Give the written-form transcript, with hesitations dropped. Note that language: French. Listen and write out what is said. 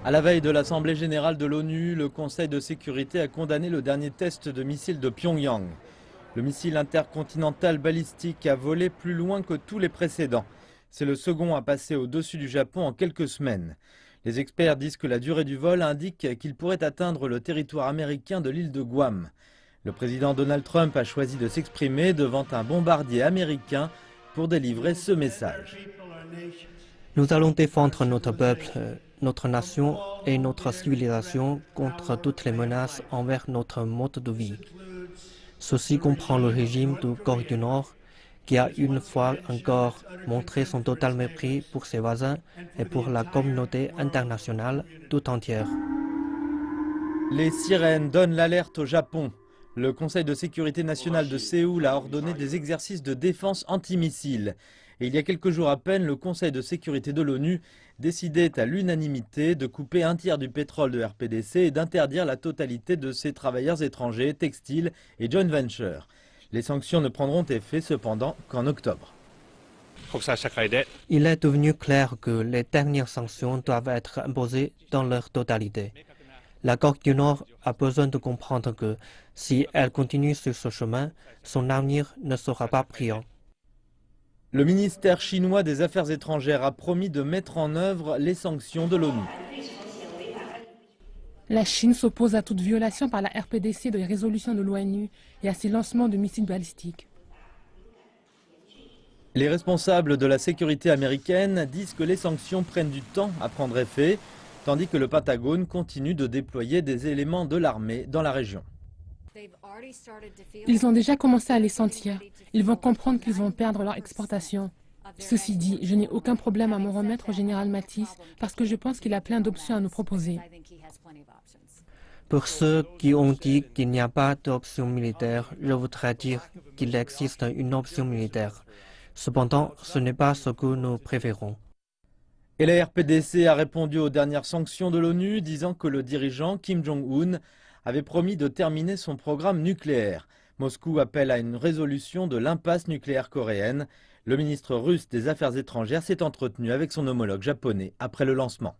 À la veille de l'Assemblée générale de l'ONU, le Conseil de sécurité a condamné le dernier test de missile de Pyongyang. Le missile intercontinental balistique a volé plus loin que tous les précédents. C'est le second à passer au-dessus du Japon en quelques semaines. Les experts disent que la durée du vol indique qu'il pourrait atteindre le territoire américain de l'île de Guam. Le président Donald Trump a choisi de s'exprimer devant un bombardier américain pour délivrer ce message. Nous allons défendre notre peuple, notre nation et notre civilisation contre toutes les menaces envers notre mode de vie. Ceci comprend le régime de Corée du Nord, qui a une fois encore montré son total mépris pour ses voisins et pour la communauté internationale tout entière. Les sirènes donnent l'alerte au Japon. Le Conseil de sécurité nationale de Séoul a ordonné des exercices de défense antimissiles. Et il y a quelques jours à peine, le Conseil de sécurité de l'ONU décidait à l'unanimité de couper un tiers du pétrole de RPDC et d'interdire la totalité de ses travailleurs étrangers, textiles et joint ventures. Les sanctions ne prendront effet cependant qu'en octobre. Il est devenu clair que les dernières sanctions doivent être imposées dans leur totalité. La Corée du Nord a besoin de comprendre que si elle continue sur ce chemin, son avenir ne sera pas brillant. Le ministère chinois des Affaires étrangères a promis de mettre en œuvre les sanctions de l'ONU. La Chine s'oppose à toute violation par la RPDC des résolutions de l'ONU et à ses lancements de missiles balistiques. Les responsables de la sécurité américaine disent que les sanctions prennent du temps à prendre effet, tandis que le Pentagone continue de déployer des éléments de l'armée dans la région. Ils ont déjà commencé à les sentir. Ils vont comprendre qu'ils vont perdre leur exportation. Ceci dit, je n'ai aucun problème à me remettre au général Mattis parce que je pense qu'il a plein d'options à nous proposer. Pour ceux qui ont dit qu'il n'y a pas d'option militaire, je voudrais dire qu'il existe une option militaire. Cependant, ce n'est pas ce que nous préférons. Et la RPDC a répondu aux dernières sanctions de l'ONU, disant que le dirigeant Kim Jong-un avait promis de terminer son programme nucléaire. Moscou appelle à une résolution de l'impasse nucléaire coréenne. Le ministre russe des Affaires étrangères s'est entretenu avec son homologue japonais après le lancement.